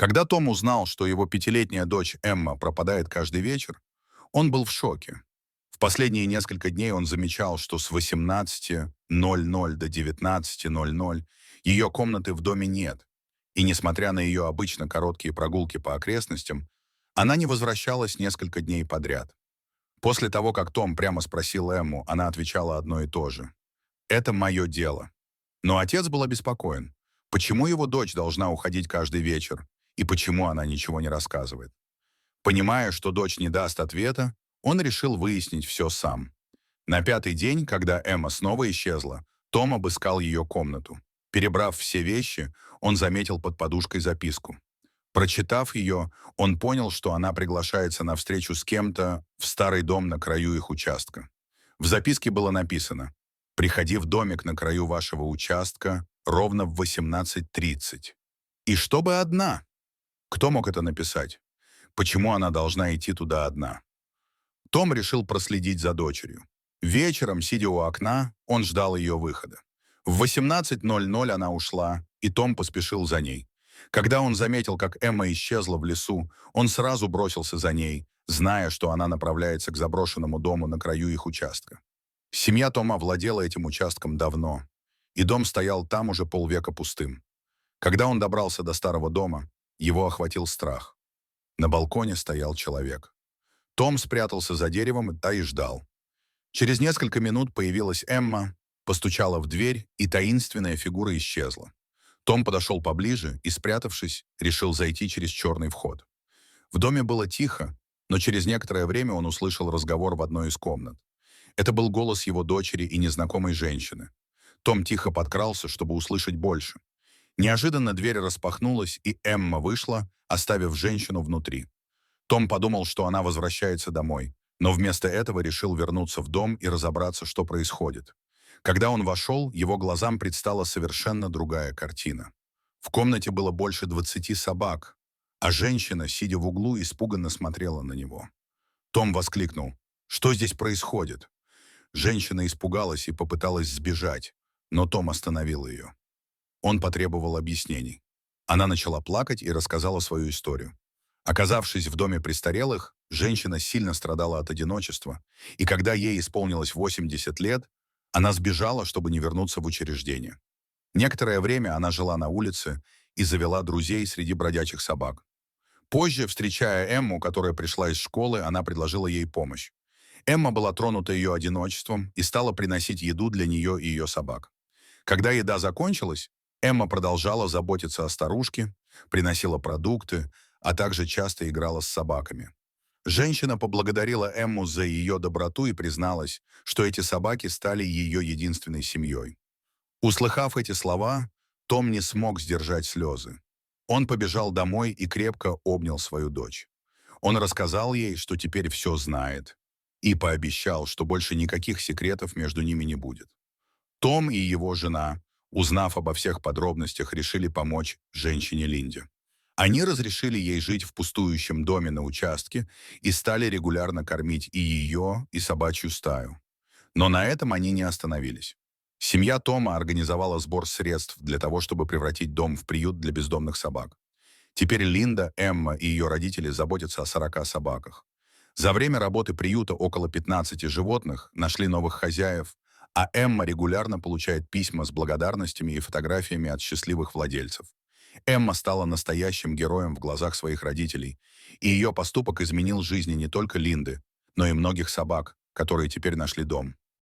Когда Том узнал, что его пятилетняя дочь Эмма пропадает каждый вечер, он был в шоке. В последние несколько дней он замечал, что с 18:00 до 19:00 ее комнаты в доме нет, и несмотря на ее обычно короткие прогулки по окрестностям, она не возвращалась несколько дней подряд. После того, как Том прямо спросил Эмму, она отвечала одно и то же. «Это мое дело». Но отец был обеспокоен. Почему его дочь должна уходить каждый вечер? И почему она ничего не рассказывает? Понимая, что дочь не даст ответа, он решил выяснить все сам. На пятый день, когда Эмма снова исчезла, Том обыскал ее комнату. Перебрав все вещи, он заметил под подушкой записку. Прочитав ее, он понял, что она приглашается на встречу с кем-то в старый дом на краю их участка. В записке было написано: «Приходи в домик на краю вашего участка ровно в 18:30». И чтобы одна. Кто мог это написать? Почему она должна идти туда одна? Том решил проследить за дочерью. Вечером, сидя у окна, он ждал ее выхода. В 18:00 она ушла, и Том поспешил за ней. Когда он заметил, как Эмма исчезла в лесу, он сразу бросился за ней, зная, что она направляется к заброшенному дому на краю их участка. Семья Тома владела этим участком давно, и дом стоял там уже полвека пустым. Когда он добрался до старого дома, его охватил страх. На балконе стоял человек. Том спрятался за деревом и ждал. Через несколько минут появилась Эмма, постучала в дверь, и таинственная фигура исчезла. Том подошел поближе и, спрятавшись, решил зайти через черный вход. В доме было тихо, но через некоторое время он услышал разговор в одной из комнат. Это был голос его дочери и незнакомой женщины. Том тихо подкрался, чтобы услышать больше. Неожиданно дверь распахнулась, и Эмма вышла, оставив женщину внутри. Том подумал, что она возвращается домой, но вместо этого решил вернуться в дом и разобраться, что происходит. Когда он вошел, его глазам предстала совершенно другая картина. В комнате было больше 20 собак, а женщина, сидя в углу, испуганно смотрела на него. Том воскликнул: «Что здесь происходит?» Женщина испугалась и попыталась сбежать, но Том остановил ее. Он потребовал объяснений. Она начала плакать и рассказала свою историю. Оказавшись в доме престарелых, женщина сильно страдала от одиночества, и когда ей исполнилось 80 лет, она сбежала, чтобы не вернуться в учреждение. Некоторое время она жила на улице и завела друзей среди бродячих собак. Позже, встречая Эмму, которая пришла из школы, она предложила ей помощь. Эмма была тронута ее одиночеством и стала приносить еду для нее и ее собак. Когда еда закончилась, Эмма продолжала заботиться о старушке, приносила продукты, а также часто играла с собаками. Женщина поблагодарила Эмму за ее доброту и призналась, что эти собаки стали ее единственной семьей. Услыхав эти слова, Том не смог сдержать слезы. Он побежал домой и крепко обнял свою дочь. Он рассказал ей, что теперь все знает, и пообещал, что больше никаких секретов между ними не будет. Том и его жена, узнав обо всех подробностях, решили помочь женщине Линде. Они разрешили ей жить в пустующем доме на участке и стали регулярно кормить и ее, и собачью стаю. Но на этом они не остановились. Семья Тома организовала сбор средств для того, чтобы превратить дом в приют для бездомных собак. Теперь Линда, Эмма и ее родители заботятся о 40 собаках. За время работы приюта около 15 животных нашли новых хозяев, а Эмма регулярно получает письма с благодарностями и фотографиями от счастливых владельцев. Эмма стала настоящим героем в глазах своих родителей, и ее поступок изменил жизни не только Линды, но и многих собак, которые теперь нашли дом.